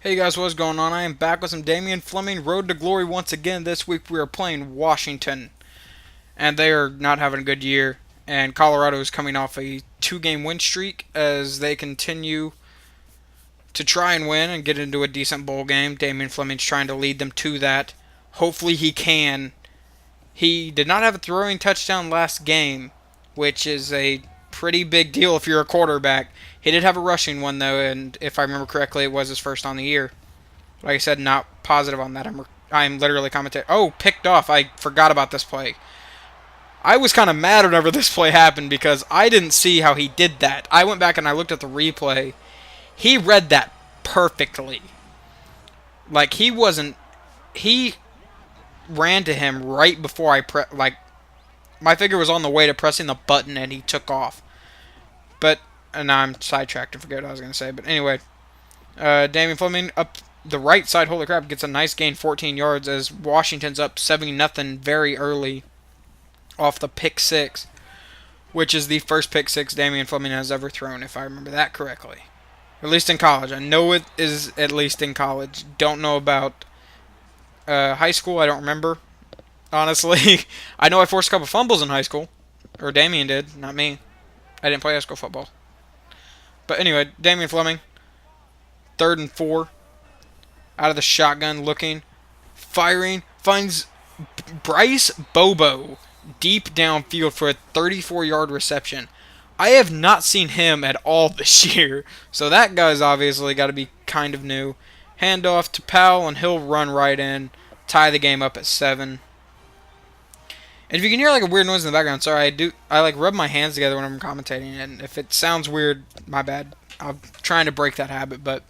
Hey guys, what's going on? I am back with some Damian Flemming Road to Glory once again. This week we are playing Washington, and they are not having a good year. And Colorado is coming off a two-game win streak as they continue to try and win and get into a decent bowl game. Damian Flemming's trying to lead them to that. Hopefully he can. He did not have a throwing touchdown last game, which is a pretty big deal if you're a quarterback. He did have a rushing one, though, and if I remember correctly, it was his first on the year. Like I said, not positive on that. I'm literally commentating. Oh, picked off. I forgot about this play. I was kind of mad whenever this play happened because I didn't see how he did that. I went back and I looked at the replay. He read that perfectly. Like, he wasn't... He ran to him right before my finger was on the way to pressing the button and he took off. But, and now I'm sidetracked. I forget what I was going to say. But anyway, Damian Flemming up the right side, holy crap, gets a nice gain, 14 yards, as Washington's up 7-0 very early off the pick six, which is the first pick six Damian Flemming has ever thrown, if I remember that correctly. At least in college. I know it is at least in college. Don't know about high school. I don't remember, honestly. I know I forced a couple fumbles in high school. Or Damian did, not me. I didn't play high school football. But anyway, Damian Flemming, 3rd and 4. Out of the shotgun, looking, firing, finds Bryce Bobo deep downfield for a 34-yard reception. I have not seen him at all this year, so that guy's obviously got to be kind of new. Handoff to Powell, and he'll run right in, tie the game up at 7. And if you can hear like a weird noise in the background, sorry, I like rub my hands together when I'm commentating, and if it sounds weird, my bad. I'm trying to break that habit, but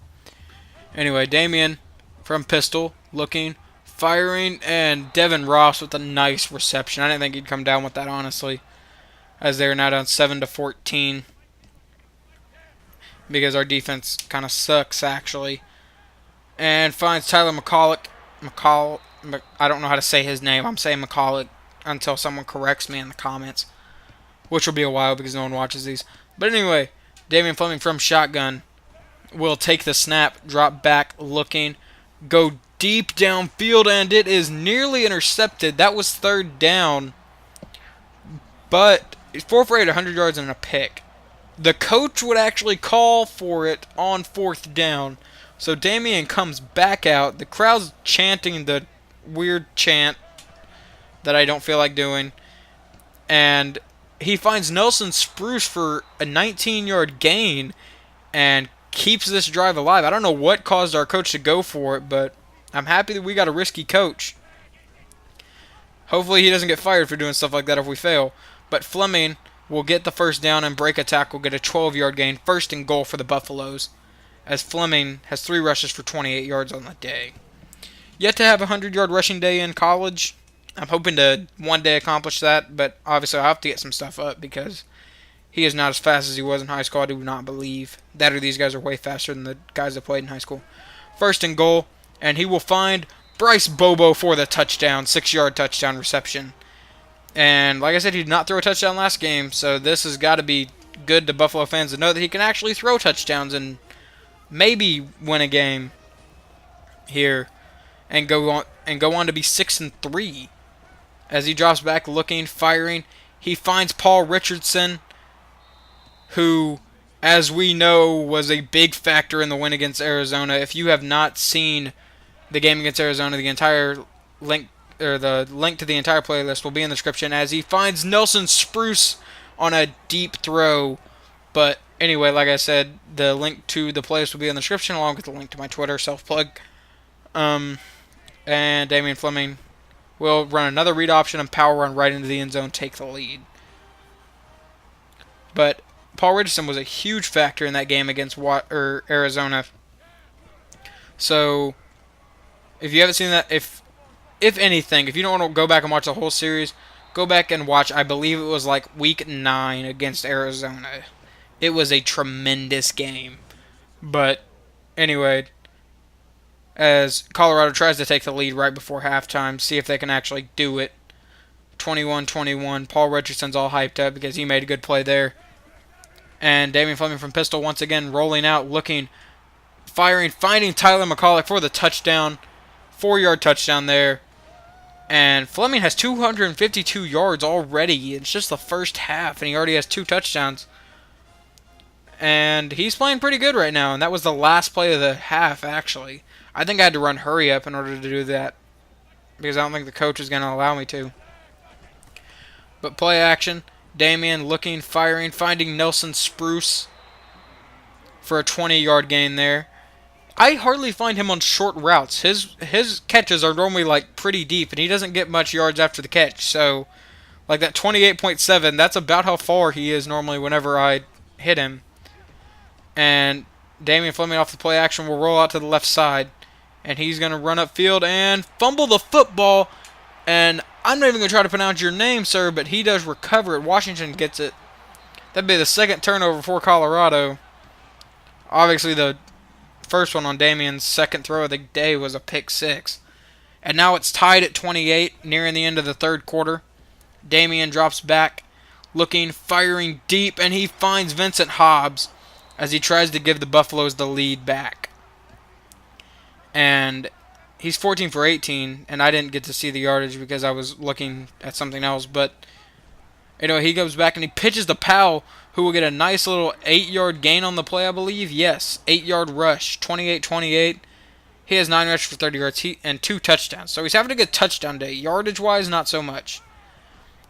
anyway, Damian from pistol, looking, firing, and Devin Ross with a nice reception. I didn't think he'd come down with that, honestly, as they are now down 7-14, because our defense kind of sucks, actually. And finds Tyler I don't know how to say his name. I'm saying McCulloch until someone corrects me in the comments, which will be a while because no one watches these. But anyway, Damian Flemming from shotgun will take the snap, drop back, looking, go deep downfield, and it is nearly intercepted. That was 3rd down, but 4 for 8, 100 yards and a pick. The coach would actually call for it on 4th down. So Damian comes back out. The crowd's chanting the weird chant that I don't feel like doing. And he finds Nelson Spruce for a 19-yard gain and keeps this drive alive. I don't know what caused our coach to go for it, but I'm happy that we got a risky coach. Hopefully he doesn't get fired for doing stuff like that if we fail. But Flemming will get the 1st down and break a tackle, get a 12-yard gain, 1st and goal for the Buffaloes, as Flemming has 3 rushes for 28 yards on the day. Yet to have a 100-yard rushing day in college. I'm hoping to one day accomplish that, but obviously I'll have to get some stuff up because he is not as fast as he was in high school. I do not believe that, or these guys are way faster than the guys that played in high school. 1st and goal, and he will find Bryce Bobo for the touchdown, 6-yard touchdown reception. And like I said, he did not throw a touchdown last game, so this has got to be good to Buffalo fans to know that he can actually throw touchdowns and maybe win a game here and go on to be 6-3. As he drops back, looking, firing, he finds Paul Richardson, who, as we know, was a big factor in the win against Arizona. If you have not seen the game against Arizona, the entire link, or the link to the entire playlist will be in the description, as he finds Nelson Spruce on a deep throw. But anyway, like I said, the link to the playlist will be in the description, along with the link to my Twitter, self-plug. And Damian Flemming will run another read option and power run right into the end zone, take the lead. But Paul Richardson was a huge factor in that game against Arizona. So if you haven't seen that, if anything, if you don't want to go back and watch the whole series, go back and watch, I believe it was like week 9 against Arizona. It was a tremendous game. But anyway, as Colorado tries to take the lead right before halftime, see if they can actually do it. 21-21. Paul Richardson's all hyped up because he made a good play there. And Damian Flemming from pistol once again rolling out, looking, firing, finding Tyler McCulloch for the touchdown. 4-yard touchdown there. And Flemming has 252 yards already. It's just the first half, and he already has 2 touchdowns. And he's playing pretty good right now, and that was the last play of the half, actually. I think I had to run hurry up in order to do that, because I don't think the coach is going to allow me to. But play action. Damian looking, firing, finding Nelson Spruce for a 20-yard gain there. I hardly find him on short routes. His catches are normally like pretty deep, and he doesn't get much yards after the catch. So, like that 28.7, that's about how far he is normally whenever I hit him. And Damian Flemming off the play action will roll out to the left side, and he's going to run upfield and fumble the football. And I'm not even going to try to pronounce your name, sir, but he does recover it. Washington gets it. That'd be the second turnover for Colorado. Obviously, the first one on Damian's second throw of the day was a pick 6. And now it's tied at 28, nearing the end of the third quarter. Damian drops back, looking, firing deep, and he finds Vincent Hobbs as he tries to give the Buffaloes the lead back. And he's 14 for 18, and I didn't get to see the yardage because I was looking at something else. But anyway, he goes back and he pitches to Powell, who will get a nice little 8-yard gain on the play, I believe. Yes, 8-yard rush, 28-28. He has 9 rushes for 30 yards and 2 touchdowns. So he's having a good touchdown day. Yardage-wise, not so much.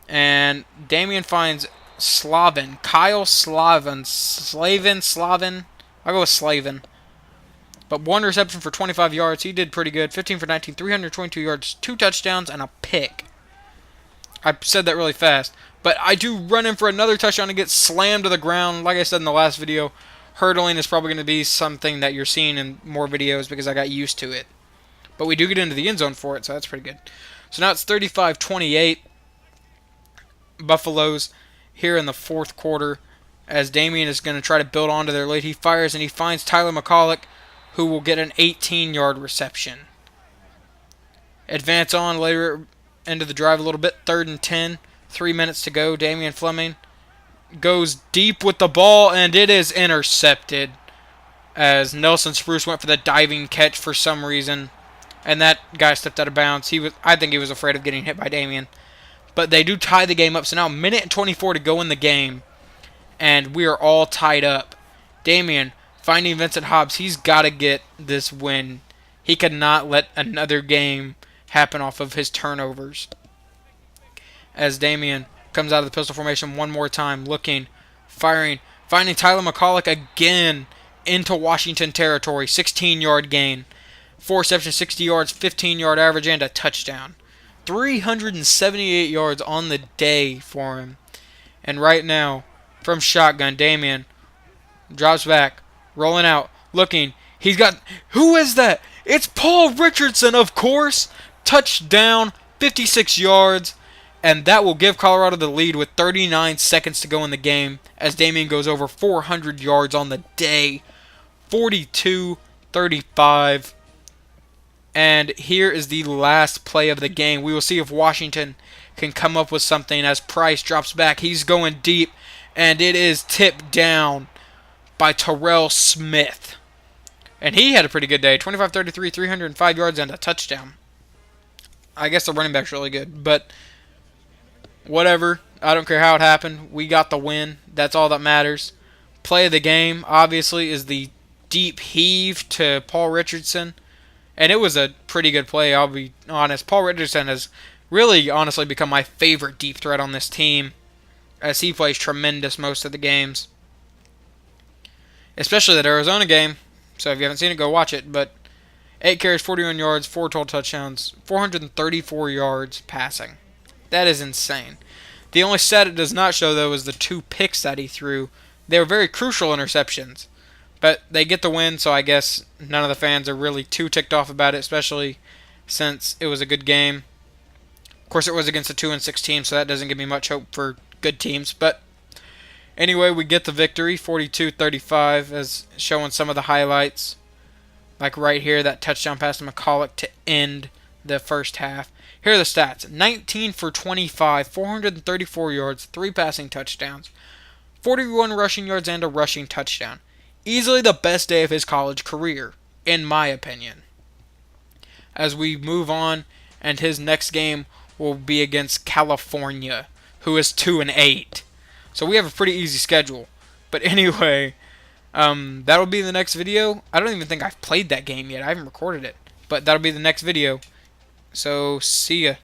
And Damian finds Kyle Slavin. I'll go with Slavin. But 1 reception for 25 yards. He did pretty good. 15 for 19, 322 yards, 2 touchdowns, and a pick. I said that really fast. But I do run in for another touchdown and get slammed to the ground. Like I said in the last video, hurdling is probably going to be something that you're seeing in more videos because I got used to it. But we do get into the end zone for it, so that's pretty good. So now it's 35-28. Buffaloes here in the fourth quarter as Damian is going to try to build onto their lead. He fires and he finds Tyler McCulloch, who will get an 18-yard reception. Advance on later into the drive a little bit. 3rd and 10. 3 minutes to go. Damian Flemming goes deep with the ball, and it is intercepted as Nelson Spruce went for the diving catch for some reason, and that guy stepped out of bounds. I think he was afraid of getting hit by Damian. But they do tie the game up, so now 1:24 to go in the game, and we are all tied up. Damian finding Vincent Hobbs. He's got to get this win. He cannot let another game happen off of his turnovers. As Damian comes out of the pistol formation one more time, looking, firing, finding Tyler McCulloch again into Washington territory. 16-yard gain. 4 receptions, 60 yards, 15-yard average, and a touchdown. 378 yards on the day for him. And right now, from shotgun, Damian drops back, rolling out, looking. He's got... Who is that? It's Paul Richardson, of course. Touchdown, 56 yards. And that will give Colorado the lead with 39 seconds to go in the game as Damian goes over 400 yards on the day. 42-35. And here is the last play of the game. We will see if Washington can come up with something as Price drops back. He's going deep, and it is tipped down by Terrell Smith. And he had a pretty good day. 25-33, 305 yards, and a touchdown. I guess the running back's really good, but whatever. I don't care how it happened. We got the win. That's all that matters. Play of the game, obviously, is the deep heave to Paul Richardson. And it was a pretty good play, I'll be honest. Paul Richardson has really, honestly, become my favorite deep threat on this team, as he plays tremendous most of the games. Especially that Arizona game. So if you haven't seen it, go watch it. But 8 carries, 41 yards, 4 total touchdowns, 434 yards passing. That is insane. The only stat it does not show, though, is the 2 picks that he threw. They were very crucial interceptions. But they get the win, so I guess none of the fans are really too ticked off about it, especially since it was a good game. Of course, it was against a 2-6 team, so that doesn't give me much hope for good teams. But anyway, we get the victory, 42-35, as showing some of the highlights. Like right here, that touchdown pass to McCulloch to end the first half. Here are the stats. 19 for 25, 434 yards, 3 passing touchdowns, 41 rushing yards, and a rushing touchdown. Easily the best day of his college career, in my opinion. As we move on, and his next game will be against California, who is 2-8. So we have a pretty easy schedule. But anyway, that'll be the next video. I don't even think I've played that game yet. I haven't recorded it. But that'll be the next video. So, see ya.